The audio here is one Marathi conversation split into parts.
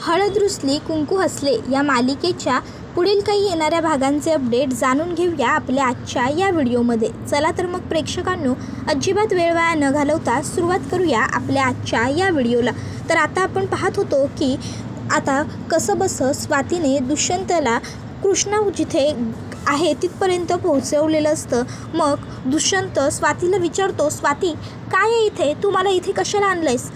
हळद रुसली कुंकू हसले या मालिकेच्या पुढील काही येणाऱ्या भागांचे अपडेट जाणून घेऊया आपल्या आजच्या या व्हिडिओमध्ये. चला तर मग प्रेक्षकांनो, अजिबात वेळ वाया न घालवता सुरुवात करूया आपल्या आजच्या या व्हिडिओला. तर आता आपण पाहत होतो की आता कसंबसं स्वातीने दुष्यंतला कृष्णा जिथे आहे तिथपर्यंत पोहोचवलेलं असतं. मग दुष्यंत स्वातीला विचारतो, स्वाती काय आहे इथे, तू मला इथे कशाला आणलंयस?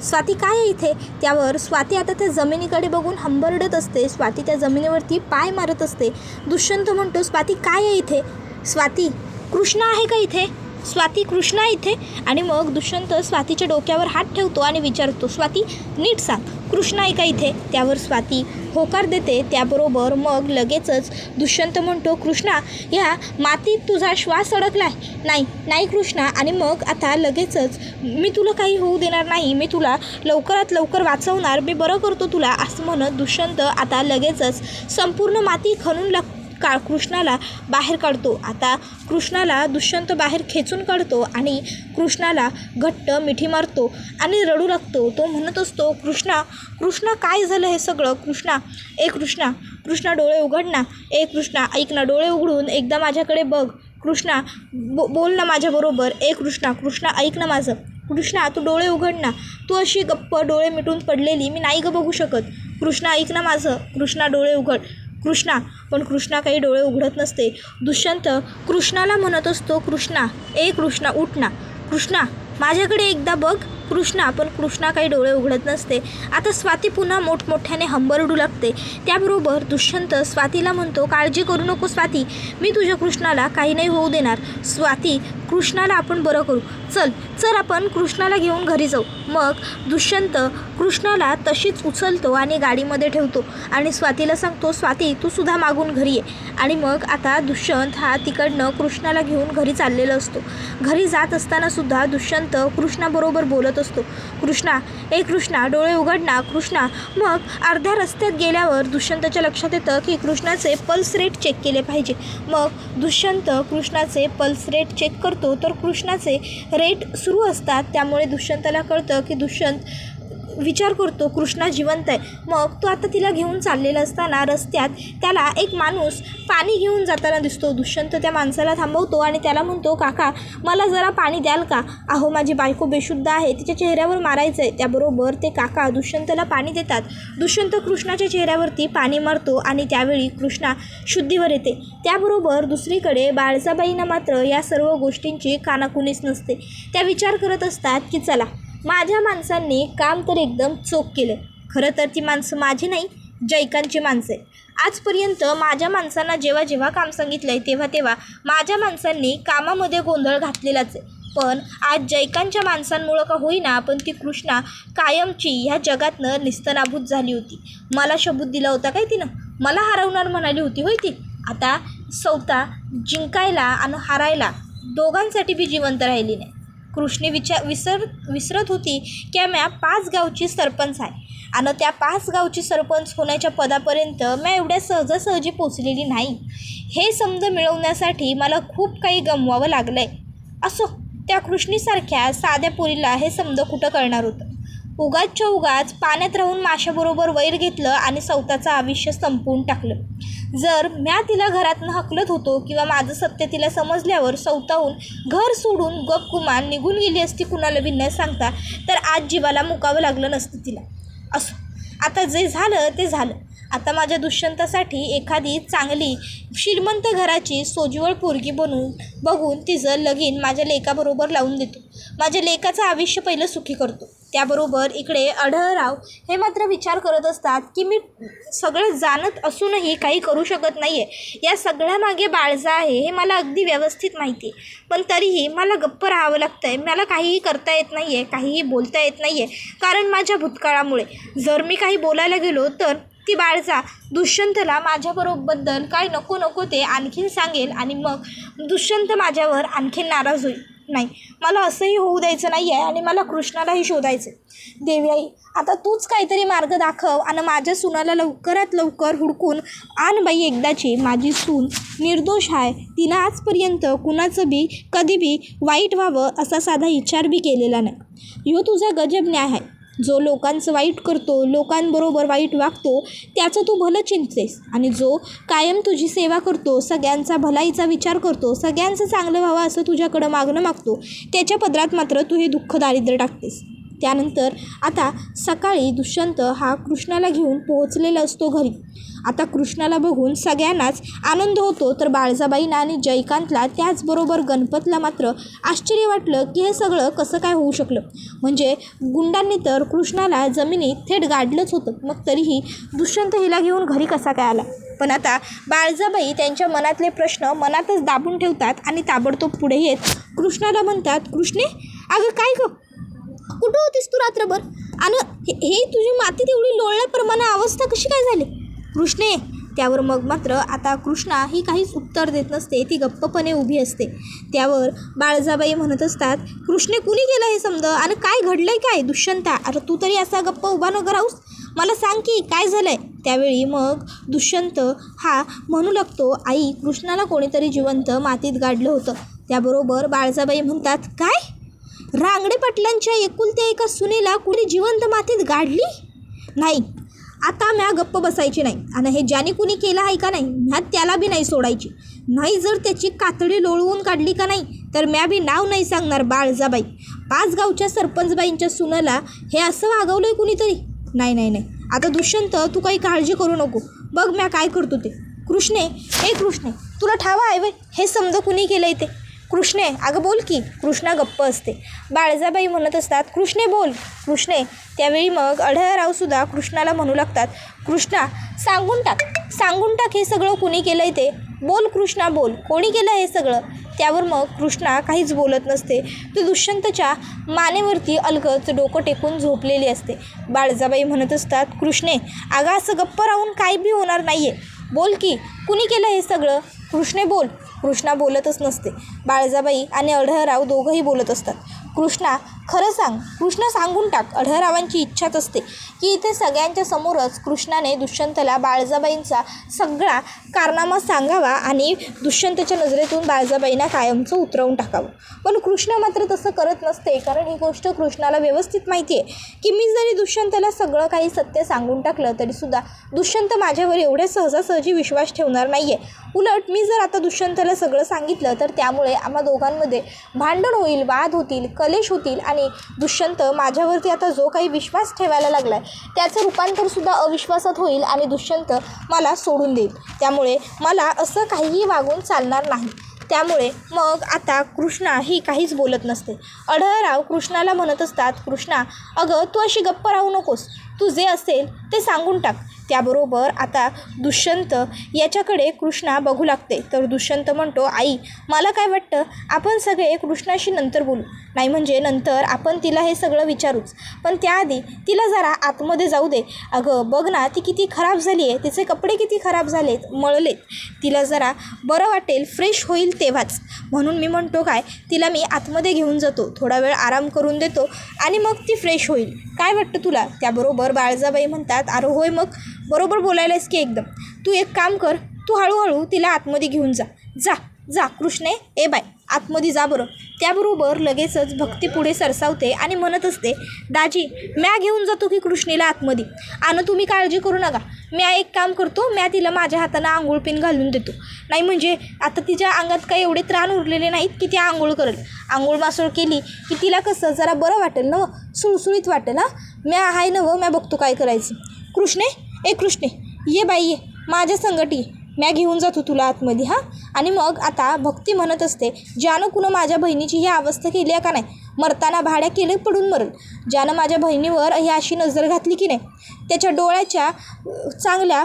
स्वाती काय आहे इथे? त्यावर स्वाती आता त्या जमिनीकडे बघून हंबरडत असते. स्वाती त्या जमिनीवरती पाय मारत असते. दुष्यंत म्हणतो, स्वाती काय आहे इथे? स्वाती, कृष्णा आहे का इथे? स्वाती, कृष्णा इथे? आणि मग दुष्यंत स्वातीच्या डोक्यावर हात ठेवतो आणि विचारतो, स्वाती नीट सांग, कृष्णा आहे का इथे? त्यावर स्वाती होकार देते. त्याबरोबर मग लगेचच दुष्यंत म्हणतो, कृष्णा, ह्या मातीत तुझा श्वास अडकलाय. नाही कृष्णा. आणि मग आता लगेचच मी तुला काही होऊ देणार नाही, मी तुला लवकरात लवकर वाचवणार, मी बरं करतो तुला, असं म्हणत दुष्यंत आता लगेचच संपूर्ण माती खणून कृष्णाला बाहेर काढतो. आता कृष्णाला दुष्यंत बाहेर खेचून काढतो आणि कृष्णाला घट्ट मिठी मारतो आणि रडू लागतो. तो म्हणत असतो, कृष्णा काय झालं हे सगळं? कृष्णा डोळे उघड ना. कृष्णा ऐक ना, डोळे उघडून एकदा माझ्याकडे बघ. कृष्णा बोल ना माझ्याबरोबर. कृष्णा ऐक ना माझं. कृष्णा तू डोळे उघड ना. तू अशी गप्प डोळे मिटून पडलेली मी नाही ग बघू शकत. कृष्णा ऐक ना माझं. कृष्णा डोळे उघड. पण कृष्णा काही डोळे उघडत नसते. दुष्यंत कृष्णाला म्हणत असतो, कृष्णा उठ ना. कृष्णा माझ्याकडे एकदा बघ. पण कृष्णा काही डोळे उघडत नसते. आता स्वाती पुन्हा मोठमोठ्याने हंबरडू लागते. त्याबरोबर दुष्यंत स्वातीला म्हणतो, काळजी करू नको स्वाती, मी तुझ्या कृष्णाला काही नाही होऊ देणार. स्वाती, कृष्णाला आपण बरं करू. चल आपण कृष्णाला घेऊन घरी जाऊ. मग दुष्यंत कृष्णाला तशीच उचलतो आणि गाडीमध्ये ठेवतो आणि स्वातीला सांगतो, स्वाती तू सुद्धा मागून घरी ये. आणि मग आता दुष्यंत हा तिकडनं कृष्णाला घेऊन घरी चाललेला असतो. घरी जात असताना सुद्धा दुष्यंत कृष्णाबरोबर बोलत असतो, कृष्णा डोळे उघड ना. कृष्णा. मग अर्ध्या रस्त्यात गेल्यावर दुष्यंतच्या लक्षात येतं की कृष्णाचे पल्स रेट चेक केले पाहिजे. मग दुष्यंत कृष्णाचे पल्स रेट चेक करतो तर कृष्णाचे रेट सुरू असतात. त्यामुळे दुष्यंताला कळतं की दुष्यंत विचार करतो कृष्णा जिवंत आहे. मग तो आता तिला घेऊन चाललेला असताना रस्त्यात त्याला एक माणूस पाणी घेऊन जाताना दिसतो. दुष्यंत त्या माणसाला थांबवतो आणि त्याला म्हणतो, काका मला जरा पाणी द्याल का? अहो माझी बायको बेशुद्ध आहे, तिच्या चेहऱ्यावर मारायचं आहे. त्याबरोबर ते काका दुष्यंतला पाणी देतात. दुष्यंत कृष्णाच्या चेहऱ्यावरती पाणी मारतो आणि त्यावेळी कृष्णा शुद्धीवर येते. त्याबरोबर दुसरीकडे बाळजाबाईंना मात्र या सर्व गोष्टींची कानाकुनीच नसते. त्या विचार करत असतात की चला, माझ्या माणसांनी काम तर एकदम चोख केलं. खरं तर ती माणसं माझी नाही, जयकांची माणसं आहे. आजपर्यंत माझ्या माणसांना जेव्हा काम सांगितलं आहे तेव्हा माझ्या माणसांनी कामामध्ये गोंधळ घातलेलाच आहे. पण आज जयकांच्या माणसांमुळं का होईना, पण ती कृष्णा कायमची ह्या जगातनं निस्तनाभूत झाली होती. मला शबूत दिला होता काय तिनं? मला हरवणार म्हणाली होती होय ती? आता सौता जिंकायला आणि हारायला दोघांसाठी बी जिवंत राहिली नाही. कृष्णी विसरत होती की म्या 5 गावची सरपंच आहे आणि त्या 5 गावची सरपंच होण्याच्या पदापर्यंत मी एवढ्या सहजासहजी पोचलेली नाही. हे समज मिळवण्यासाठी मला खूप काही गमवावं लागलं आहे. असो, त्या कृष्णीसारख्या साध्या पोरीला हे समज कुठं कळणार होतं. उगाच पाण्यात राहून माशाबरोबर वैर घेतलं आणि सौताचं आयुष्य संपवून टाकलं. जर म्या तिला घरातनं हकलत होतो किंवा माझं सत्य तिला समजल्यावर सौताहून घर सोडून गपगुमान निघून गेली असती कुणाला बी न सांगता, तर आज जीवाला मुकावं लागलं नसतं तिला. असो, आता जे झालं ते झालं. आता माझ्या दुष्यंतासाठी एखादी चांगली श्रीमंत घराची सोज्वळ पोरगी बघून तिचं लगीन माझ्या लेकाबरोबर लावून देतो. माझ्या लेकाचं आयुष्य पहिलं सुखी करतो. त्याबरोबर इकडे आढळराव हे मात्र विचार करत असतात की मी सगळं जाणत असूनही काही करू शकत नाही आहे. या सगळ्यामागे बाळजा आहे हे मला अगदी व्यवस्थित माहिती आहे, पण तरीही मला गप्प राहावं लागतं आहे. मला काहीही करता येत नाही आहे, काहीही बोलता येत नाही आहे, कारण माझ्या भूतकाळामुळे जर मी काही बोलायला गेलो तर ती बाळजा दुष्यंतला माझ्याबरोबद्दल काय नको ते आणखीन सांगेल आणि मग दुष्यंत माझ्यावर आणखीन नाराज होईल. नाही, मला असंही होऊ द्यायचं नाही आहे आणि मला कृष्णालाही शोधायचं. देवी आई, आता तूच काहीतरी मार्ग दाखव आणि माझ्या सुनाला लवकरात लवकर हुडकून आण बाई एकदाची. माझी सून निर्दोष आहे, तिनं आजपर्यंत कुणाचं बी कधी बी वाईट व्हावं असा साधा विचार बी केलेला नाही. ह्यो तुझा गजब न्याय आहे. जो लोकांचं वाईट करतो, लोकांबरोबर वाईट वागतो, त्याचं तू भलं चिंततेस. आणि जो कायम तुझी सेवा करतो, सगळ्यांचा भलाईचा विचार करतो, सगळ्यांचं चांगलं व्हावं असं तुझ्याकडं मागणं मागतो, त्याच्या पदरात मात्र तू हे दुःख दारिद्र्य टाकतेस. त्यानंतर आता सकाळी दुष्यंत हा कृष्णाला घेऊन पोहोचलेला असतो घरी. आता कृष्णाला बघून सगळ्यांनाच आनंद होतो, तर बाळजाबाईंना आणि जयकांतला त्याचबरोबर गणपतला मात्र आश्चर्य वाटलं की हे सगळं कसं काय होऊ शकलं. म्हणजे गुंडांनी तर कृष्णाला जमिनीत थेट गाडलंच होतं, मग तरीही दुष्यंत हिला घेऊन घरी कसा काय आला. पण आता बाळजाबाई त्यांच्या मनातले प्रश्न मनातच दाबून ठेवतात आणि ताबडतोब पुढे येत कृष्णाला म्हणतात, कृष्णे अगं काय गं, कुठं होतीस तू रात्रभर? आणि हे तुझी मातीत एवढी लोळल्याप्रमाणे अवस्था कशी काय झाली कृष्णे? त्यावर मग मात्र आता कृष्णा ही काहीच उत्तर देत नसते, ती गप्पपणे उभी असते. त्यावर बाळजाबाई म्हणत असतात, कृष्णे कुणी केलं हे समज आणि काय घडलंय काय? दुष्यंता अरे तू तरी असा गप्प उभा नको राहूस, मला सांग की काय झालंय. त्यावेळी मग दुष्यंत हा म्हणू लागतो, आई कृष्णाला कोणीतरी जिवंत मातीत गाडलं होतं. त्याबरोबर बाळजाबाई म्हणतात, काय? रांगडे पाटलांच्या एकुलत्या एका सुनेला कुणी जिवंत मातीत गाडली? नाही, आता म्या गप्प बसायची नाही आणि हे ज्याने कुणी केलं आहे का नाही, म्या त्याला बी नाही सोडायची. नाही जर त्याची कातडी लोळवून काढली का नाही तर म्या बी नाव नाही सांगणार. बाळजाबाई 5 गावच्या सरपंचबाईंच्या सुनेला हे असं वागवलंय कुणीतरी? नाही नाही नाही, आता दुष्यंत तू काही काळजी करू नको, बघ म्या काय करतो ते. कृष्णे हे कृष्णे तुला ठावा आहे वे हे समज कुणी केलंय ते? कृष्णे अगं बोल की. कृष्णा गप्प असते. बाळजाबाई म्हणत असतात, कृष्णे बोल कृष्णे. त्यावेळी मग अढळरावसुद्धा कृष्णाला म्हणू लागतात, कृष्णा सांगून टाक हे सगळं कुणी केलं आहे ते. बोल कृष्णा बोल, कोणी केलं हे सगळं? त्यावर मग कृष्णा काहीच बोलत नसते. तो दुष्यंतच्या मानेवरती अलगद डोकं टेकून झोपलेली असते. बाळजाबाई म्हणत असतात, कृष्णे अगं असं गप्प राहून काय बी होणार नाही आहे, बोल की कुणी केलं हे सगळं? कृष्णे बोल. कृष्णा बोलतच नसते. बाळजाबाई आणि अढळराव दोघंही बोलत असतात. कृष्णा खरं सांग, कृष्णा सांगून टाक. अढळरावांची इच्छाच असते की इथे सगळ्यांच्या समोरच कृष्णाने दुष्यंतला बाळजाबाईंचा सगळा कारनामा सांगावा आणि दुष्यंतच्या नजरेतून बाळजाबाईंना कायमचं उतरवून टाकावं. पण कृष्ण मात्र तसं करत नसते, कारण ही गोष्ट कृष्णाला व्यवस्थित माहिती आहे की मी जरी दुष्यंतला सगळं काही सत्य सांगून टाकलं तरीसुद्धा दुष्यंत माझ्यावर एवढ्या सहजासहजी विश्वास ठेवणार नाही आहे. उलट मी जर आता दुष्यंतला सगळं सांगितलं तर त्यामुळे आम्हा दोघांमध्ये भांडण होईल, वाद होतील, कलेश होतील आणि दुष्यंत माझ्यावरती आता जो काही विश्वास ठेवायला लागला आहे त्याचं रूपांतरसुद्धा अविश्वासात होईल आणि दुष्यंत मला सोडून देईल. त्यामुळे मला असं काहीही वागून चालणार नाही. त्यामुळे मग आता कृष्णा ही काहीच बोलत नसते. अढळराव कृष्णाला म्हणत असतात, कृष्णा अगं तू अशी गप्प राहू नकोस, तू जे असेल ते सांगून टाक. त्याबरोबर आता दुष्यंत याच्याकडे कृष्णा बघू लागते. तर दुष्यंत म्हणतो, आई मला काय वाटतं आपण सगळे कृष्णाशी नंतर बोलू. नाही म्हणजे नंतर आपण तिला हे सगळं विचारूच, पण त्याआधी तिला जरा आतमध्ये जाऊ दे. अगं बघ ना ती किती खराब झाली आहे, तिचे कपडे किती खराब झालेत, मळलेत. तिला जरा बरं वाटेल, फ्रेश होईल तेव्हाच. म्हणून मी म्हणतो काय, तिला मी आतमध्ये घेऊन जातो, थोडा वेळ आराम करून देतो आणि मग ती फ्रेश होईल. काय वाटतं तुला? त्याबरोबर बाळजाबाई म्हणतात, अरे होय मग बरोबर बोलायलास की एकदम. तू एक काम कर, तू हळूहळू तिला आतमध्ये घेऊन जा कृष्णे. ए बाय आतमध्ये जा बरं. त्याबरोबर लगेचच भक्ती पुढे सरसावते आणि म्हणत असते, दाजी म्या घेऊन जातो की कृष्णेला आतमध्ये आणि तुम्ही काळजी करू नका. म्या एक काम करतो, म्या तिला माझ्या हातानं आंघोळ पिन घालून देतो. नाही म्हणजे आता तिच्या अंगात काही एवढे त्राण उरलेले नाहीत की ती आंघोळ करेल. आंघोळ मासोळ केली की तिला कसं जरा बरं वाटेल ना, सुळसुळीत वाटेल. म्या आहे ना म्या बघतो काय करायचं. कृष्णे ये बाई ये माझ्या संगटी, म्या घेऊन जातो तुला आतमध्ये. आणि मग आता भक्ती म्हणत असते, ज्यानं कुणं माझ्या बहिणीची ही अवस्था केली आहे का नाही, मरताना भाड्या केले पडून मरल. ज्यानं माझ्या बहिणीवर ही अशी नजर घातली की नाही, त्याच्या डोळ्याच्या चांगल्या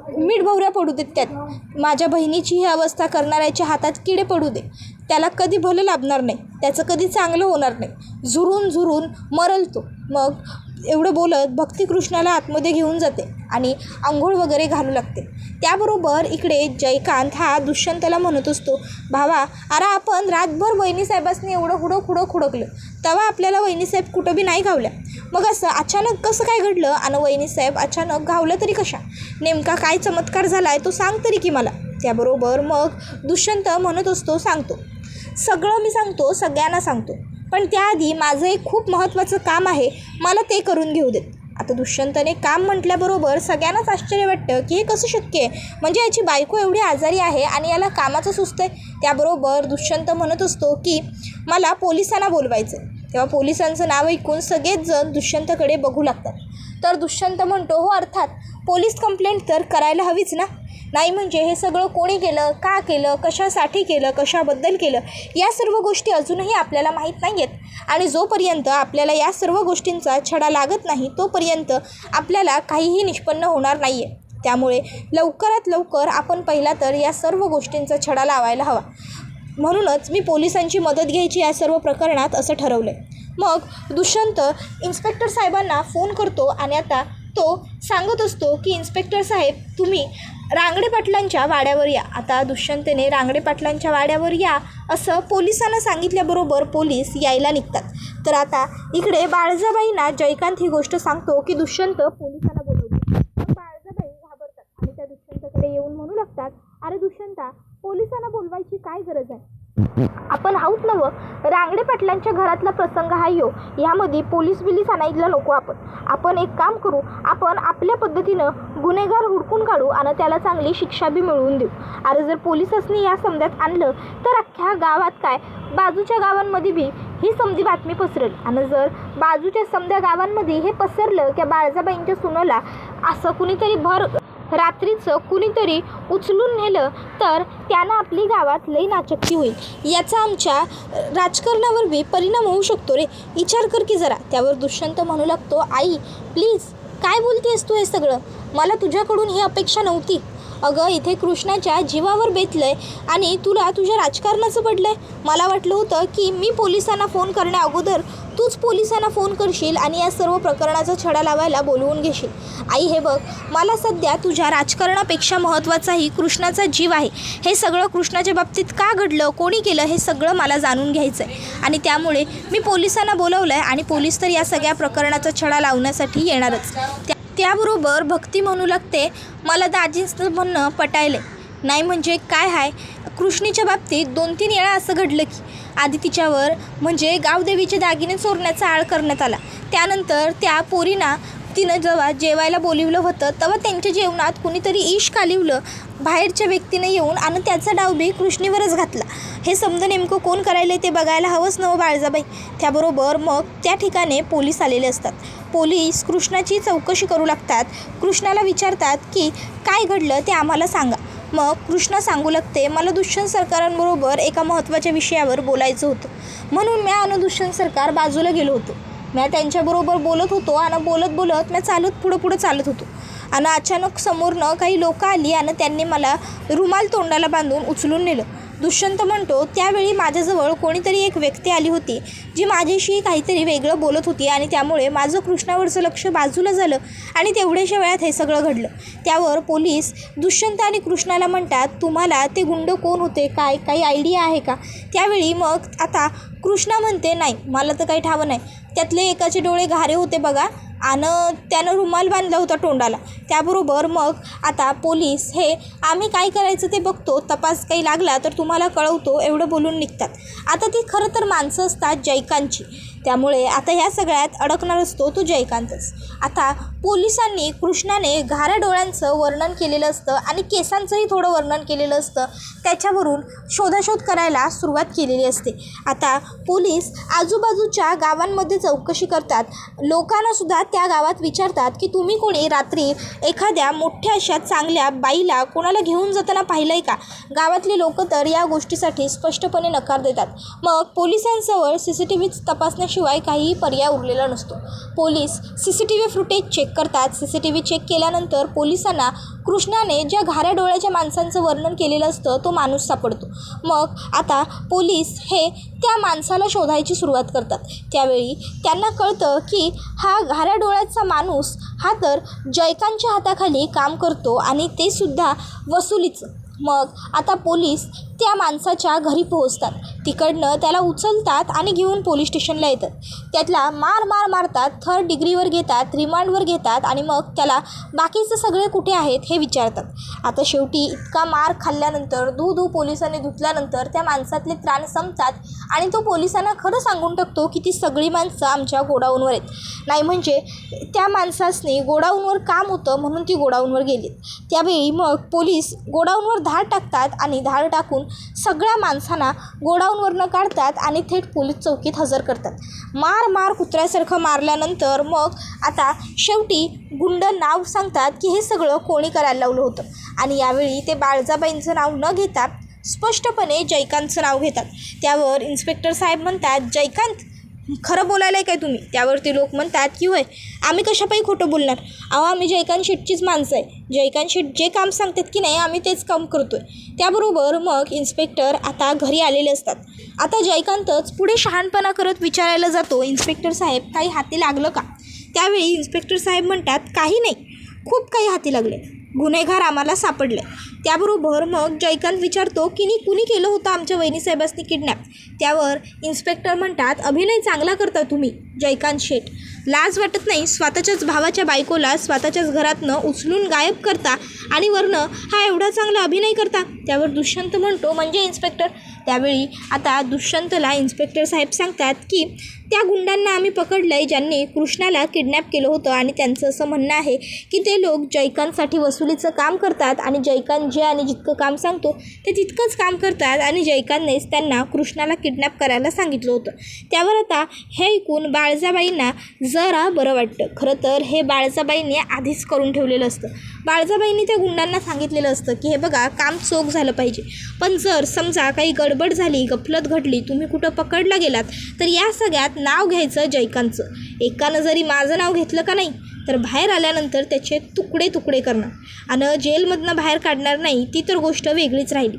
मीठ भवऱ्या पडू देत. त्यात माझ्या बहिणीची ही अवस्था करणाऱ्याच्या हातात किडे पडू दे. त्याला कधी भलं लाभणार नाही, त्याचं कधी चांगलं होणार नाही, झुरून मरल तो. मग एवढं बोलत भक्ती कृष्णाला आतमध्ये घेऊन जाते आणि आंघोळ वगैरे घालू लागते. त्याबरोबर इकडे जयकांत हा दुष्यंतला म्हणत असतो, भावा अरे आपण रातभर वहिनीसाहेबांनी एवढं खुडकलं तेव्हा आपल्याला वहिनीसाहेब कुठं बी नाही गावल्या. मग असं अचानक कसं काय घडलं आणि वहिनीसाहेब अचानक गावलं तरी कशा? नेमका काय चमत्कार झाला आहे तो सांग तरी की मला. त्याबरोबर मग दुष्यंत म्हणत असतो, सांगतो सगळं मी सांगतो, सगळ्यांना सांगतो, पण त्याआधी माझं एक खूप महत्त्वाचं काम आहे, मला ते करून घेऊ देत. आता दुष्यंतने काम म्हटल्याबरोबर सगळ्यांनाच आश्चर्य वाटतं की हे कसं शक्य आहे, म्हणजे याची बायको एवढी आजारी आहे आणि याला कामाचं सुचतं आहे. त्याबरोबर दुष्यंत म्हणत असतो की मला पोलिसांना बोलवायचं आहे. तेव्हा पोलिसांचं नाव ऐकून सगळेच जण दुष्यंतकडे बघू लागतात. तर दुष्यंत म्हणतो, हो अर्थात पोलीस कंप्लेंट तर करायला हवीच ना. नाही म्हणजे हे सगळं कोणी केलं, का केलं, कशासाठी केलं, कशाबद्दल केलं, या सर्व गोष्टी अजूनही आपल्याला माहीत नाही आहेत. आणि जोपर्यंत आपल्याला या सर्व गोष्टींचा छडा लागत नाही तोपर्यंत आपल्याला काहीही निष्पन्न होणार नाही आहे. त्यामुळे लवकरात लवकर आपण पहिला तर या सर्व गोष्टींचा छडा लावायला हवा. म्हणूनच मी पोलिसांची मदत घ्यायची या सर्व प्रकरणात असं ठरवलं आहे. मग दुष्यंत इन्स्पेक्टर साहेबांना फोन करतो आणि आता तो सांगत असतो की इन्स्पेक्टर साहेब तुम्ही रांगडे पाटलांच्या वाड्यावर या. आता दुष्यंतने रांगडे पाटलांच्या वाड्यावर या असं पोलिसांना सांगितल्याबरोबर पोलीस यायला निघतात. तर आता इकडे बाळजाबाईंना जयकांत ही गोष्ट सांगतो की दुष्यंत पोलिसांना बोलवतो. बाळजाबाई घाबरतात आणि त्या दुष्यंतकडे येऊन म्हणू लागतात, अरे दुष्यंता, पोलिसांना बोलवायची काय गरज आहे, आपण आहोत नवं. रांगडे पाटलांच्या घरातला प्रसंग हा ह्यामध्ये पोलीस आणायला नको. आपण एक काम करू, आपण आपल्या पद्धतीनं गुन्हेगार हुडकून काढू आणि त्याला चांगली शिक्षा बी मिळवून देऊ. अरे जर पोलिसांनी या समजात आणलं तर अख्ख्या गावात काय बाजूच्या गावांमध्ये बी ही समजी बातमी पसरेल. आणि जर बाजूच्या समध्या गावांमध्ये हे पसरलं की बाळजाबाईंच्या सुनेला असं कुणीतरी भर रात्रीचं कुणीतरी उचलून नेलं तर त्यानं आपली गावात लई नाचक्की होईल. याचा आमच्या राजकारणावर बी परिणाम होऊ शकतो रे, विचार कर की जरा. त्यावर दुष्यंत म्हणू लागतो, आई प्लीज काय बोलतेस तू हे सगळं, मला तुझ्याकडून ही अपेक्षा नव्हती. अगं इथे कृष्णाच्या जीवावर बेतलंय आणि तुला तुझ्या राजकारणाचं पडलंय. मला वाटलं होतं की मी पोलिसांना फोन करण्या अगोदर तूच पोलिसांना फोन करशील आणि या सर्व प्रकरणाचा छडा लावायला बोलवून घेशील. आई हे बघ, मला सध्या तुझ्या राजकारणापेक्षा महत्त्वाचाही कृष्णाचा जीव आहे. हे सगळं कृष्णाच्या बाबतीत का घडलं, कोणी केलं, हे सगळं मला जाणून घ्यायचं आहे. आणि त्यामुळे मी पोलिसांना बोलवलं आहे आणि पोलीस तर या सगळ्या प्रकरणाचा छडा लावण्यासाठी येणारच. त्याबरोबर भक्ती म्हणू लागते, मला दाजींचं म्हणणं पटायले नाही. म्हणजे काय आहे, कृष्णीच्या बाबतीत 2-3 वेळा असं घडलं की आधी तिच्यावर म्हणजे गावदेवीचे दागिने चोरण्याचा आळ करण्यात आला. त्यानंतर त्या पोरींना तिनं जेव्हा जेवायला बोलिवलं होतं तेव्हा त्यांच्या जेवणात कुणीतरी इश कालिवलं बाहेरच्या व्यक्तीने येऊन आणि त्याचा डाव बी कृष्णीवरच घातला. हे समजा नेमकं कोण करायला ते बघायला हवंच नवं बाळजाबाई. त्याबरोबर मग त्या ठिकाणी पोलीस आलेले असतात. पोलीस कृष्णाची चौकशी करू लागतात. कृष्णाला विचारतात की काय घडलं ते आम्हाला सांगा. मग कृष्णा सांगू लागते, मला दुष्यंत सरकारांबरोबर एका महत्त्वाच्या विषयावर बोलायचं होतं, म्हणून मी आणि दुष्यंत सरकार बाजूला गेलो होतो. मी त्यांच्याबरोबर बोलत होतो आणि बोलत मी पुढं चालत होतो आणि अचानक समोरनं काही लोक आली आणि त्यांनी मला रुमाल तोंडाला बांधून उचलून नेलं. दुष्यंत म्हणतो, त्यावेळी माझ्याजवळ कोणीतरी एक व्यक्ती आली होती जी माझ्याशी काहीतरी वेगळं बोलत होती आणि त्यामुळे माझं कृष्णावरचं लक्ष बाजूला झालं आणि तेवढ्याशा वेळात हे सगळं घडलं. त्यावर पोलीस दुष्यंत आणि कृष्णाला म्हणतात, तुम्हाला ते गुंड कोण होते, काही आयडिया आहे का. त्यावेळी मग आता कृष्णा म्हणते, नाही मला तर काही ठावं नाही. त्यातले एकाचे डोळे घारे होते बघा आणि त्यानं रुमाल बांधला होता तोंडाला. त्याबरोबर मग आता पोलीस हे आम्ही काय करायचं ते बघतो, तपास काही लागला तर तुम्हाला कळवतो एवढं बोलून निघतात. आता ती खरं तर माणसं असतात जयकांतची. त्यामुळे आता ह्या सगळ्यात अडकणार असतो तो जयकांतच. आता पोलिसांनी कृष्णाने घाऱ्या डोळ्यांचं वर्णन केलेलं असतं आणि केसांचंही थोडं वर्णन केलेलं असतं. त्याच्यावरून शोधाशोध करायला सुरुवात केलेली असते. आता पोलीस आजूबाजूच्या गावांमध्ये चौकशी करतात. लोकांनासुद्धा त्या गावात विचारतात की तुम्ही कोणी रात्री एखाद्या मोठ्या अशा चांगल्या बाईला कोणाला घेऊन जाताना पाहिलं आहे का. गावातले लोक तर या गोष्टीसाठी स्पष्टपणे नकार देतात. मग पोलिसांसमोर CCTV तपासण्याशिवाय काहीही पर्याय उरलेला नसतो. पोलीस CCTV फुटेज चेक करतात. CCTV चेक केल्यानंतर पोलिसांना कृष्णाने ज्या घाऱ्या डोळ्याच्या माणसांचं वर्णन केलेलं असतं तो माणूस सापडतो. मग आता पोलीस हे त्या माणसाला शोधायची सुरुवात करतात. त्यावेळी त्यांना कळतं की हा घाऱ्या डोळ्याचा माणूस हा तर जयकांतच्या हाताखाली काम करतो आणि ते सुद्धा वसुलीचं. मग आता पोलीस त्या माणसाच्या घरी पोहोचतात. तिकडनं त्याला उचलतात आणि घेऊन पोलीस स्टेशनला येतात. त्यातला मार मारतात, थर्ड डिग्रीवर घेतात, रिमांडवर घेतात आणि मग त्याला बाकीचं सगळे कुठे आहेत हे विचारतात. आता शेवटी इतका मार खाल्ल्यानंतर धू पोलिसांनी धुतल्यानंतर त्या माणसातले त्राण संपतात आणि तो पोलिसांना खरं सांगून टाकतो की ती सगळी माणसं आमच्या गोडाऊनवर आहेत. नाही म्हणजे त्या माणसासनी गोडाऊनवर काम होतं म्हणून ती गोडाऊनवर गेलीत. त्यावेळी मग पोलीस गोडाऊनवर धाड टाकतात आणि धाड टाकून सगळ्या माणसांना गोडाऊनवरनं काढतात आणि थेट पोलीस चौकीत हजर करतात. मार कुत्र्यासारखं मारल्यानंतर मग आता शेवटी गुंड नाव सांगतात की हे सगळं कोणी करायला लावलं होतं. आणि यावेळी ते बाळजाबाईंचं नाव न घेता स्पष्टपणे जयकांतचं नाव घेतात. त्यावर इन्स्पेक्टर साहेब म्हणतात, जयकांत खरं बोलायला आहे काय तुम्ही? त्यावर ते लोक म्हणतात की होय, आम्ही कशापायी खोटं बोलणार? अहो, आम्ही जयकांत शेटचीच माणसं आहे. जयकांत शेट जे काम सांगतात की नाही आम्ही तेच काम करतो आहे. त्याबरोबर मग इन्स्पेक्टर आता घरी आलेले असतात. आता जयकांतच पुढे शहाणपणा करत विचारायला जातो, इन्स्पेक्टर साहेब काही हाती लागलं का? त्यावेळी इन्स्पेक्टर साहेब म्हणतात, काही नाही, खूप काही हाती लागले, गुन्हेगार आम्हाला सापडले. त्याबरोबर मग जयकांत विचारतो की कुणी केलं होतं आमच्या वहिनीसाहेबांनी किडनॅप? त्यावर इन्स्पेक्टर म्हणतात, अभिनय चांगला करता तुम्ही जयकांत शेठ, लाज वाटत नाही? स्वतःच्याच भावाच्या बायकोला स्वतःच्याच घरातनं उचलून गायब करता आणि वरनं हा एवढा चांगला अभिनय करता. त्यावर दुष्यंत म्हणतो, म्हणजे इन्स्पेक्टर? त्यावेळी आता दुष्यंतला इन्स्पेक्टर साहेब सांगतात की त्या गुंडांना आम्ही पकडलं आहे ज्यांनी कृष्णाला किडनॅप केलं होतं आणि त्यांचं असं म्हणणं आहे की ते लोक जयकांतसाठी वसुलीचं काम करतात आणि जयकांत जे आणि जितकं काम सांगतो ते तितकंच काम करतात आणि जयकांतनेच त्यांना कृष्णाला किडनॅप करायला सांगितलं होतं. त्यावर आता हे ऐकून बाळजाबाईंना जरा बरं वाटतं. खरं तर हे बाळजाबाईंनी आधीच करून ठेवलेलं असतं. बाळजाबाईंनी त्या गुंडांना सांगितलेलं असतं की हे बघा, काम चोख झालं पाहिजे, पण जर समजा काही गडबड झाली, गफलत घडली, तुम्ही कुठं पकडला गेलात तर या सगळ्यात नाव घ्यायचं जयकांतचं. एकानं जरी माझं नाव घेतलं का नाही तर बाहेर आल्यानंतर त्याचे तुकडे करणार आणि जेलमधनं बाहेर काढणार नाही, ती तर गोष्ट वेगळीच राहिली.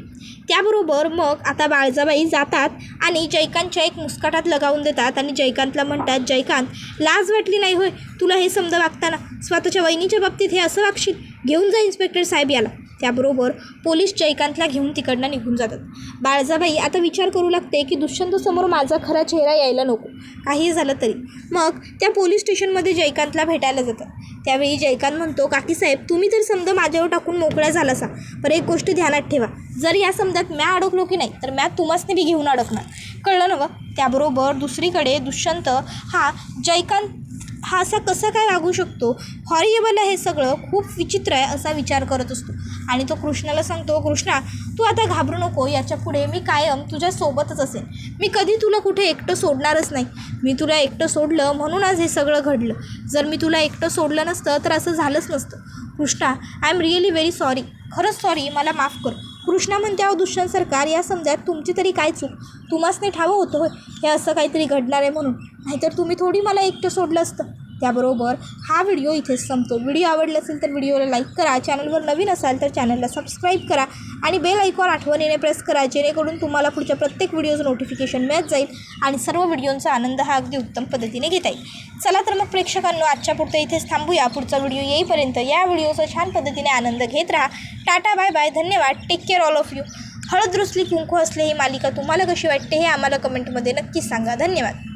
त्याबरोबर मग आता बाळजाबाई जातात आणि जयकांतच्या एक मुस्काटात लगावून देतात आणि जयकांतला म्हणतात, जयकांत लाज वाटली नाही होय तुला हे समजा वागताना? स्वतःच्या वहिनीच्या बाबतीत हे असं वागशील? घेऊन जा इन्स्पेक्टर साहेब याला. त्याबरोबर पोलीस जयकांतला घेऊन तिकडनं निघून जातात. बाळजाबाई आता विचार करू लागते की दुष्यंतसमोर माझा खरा चेहरा यायला नको, काही झालं तरी. मग त्या पोलीस स्टेशनमध्ये जयकांतला भेटायला जातात. त्यावेळी जयकांत म्हणतो, काकीसाहेब तुम्ही तर समजा माझ्यावर टाकून मोकळ्या झाला सा, पण एक गोष्ट ध्यानात ठेवा, जर या समजात म्या अडकलो की नाही तर म्या तुम्हासने बी घेऊन अडकणार, कळलं ना? त्याबरोबर दुसरीकडे दुष्यंत हा जयकांत हा असा कसा काय वागू शकतो, हॉरिएबल आहे हे सगळं, खूप विचित्र आहे असा विचार करत असतो. आणि तो कृष्णाला सांगतो, कृष्णा तू आता घाबरू नको, याच्या पुढे मी कायम तुझ्यासोबतच असेल, मी कधी तुला कुठे एकटं सोडणारच नाही. मी तुला एकटं सोडलं म्हणून आज हे सगळं घडलं, जर मी तुला एकटं सोडलं नसतं तर असं झालंच नसतं. Krishna I am really very sorry, खरंच सॉरी, मला माफ कर. कृष्णा म्हणते, अहो दुष्यंत सरकार, या समजात तुमची तरी काय चूक? तुम्हासने ठावं होतं होय हे असं काहीतरी घडणार आहे म्हणून, नाहीतर तुम्ही थोडी मला एकटं सोडलं असतं. त्याबरोबर हा व्हिडिओ इथेच संपतो. व्हिडिओ आवडला असेल तर व्हिडिओला लाईक करा, चॅनलवर नवीन असाल तर चॅनलला सबस्क्राईब करा आणि बेल आयकॉन आठवणीने प्रेस करा, जेणेकरून तुम्हाला पुढच्या प्रत्येक व्हिडिओचं नोटिफिकेशन मिळत जाईल आणि सर्व व्हिडिओंचा आनंद हा अगदी उत्तम पद्धतीने घेता येईल. चला तर मग प्रेक्षकांनो, आजच्या पुरतं इथेच थांबूया. पुढचा व्हिडिओ येईपर्यंत या व्हिडिओचा छान पद्धतीने आनंद घेत राहा. टाटा, बाय बाय, धन्यवाद, take care all of you. हळद रुसली कुंकू असले ही मालिका तुम्हाला कशी वाटते हे आम्हाला कमेंटमध्ये नक्कीच सांगा. धन्यवाद.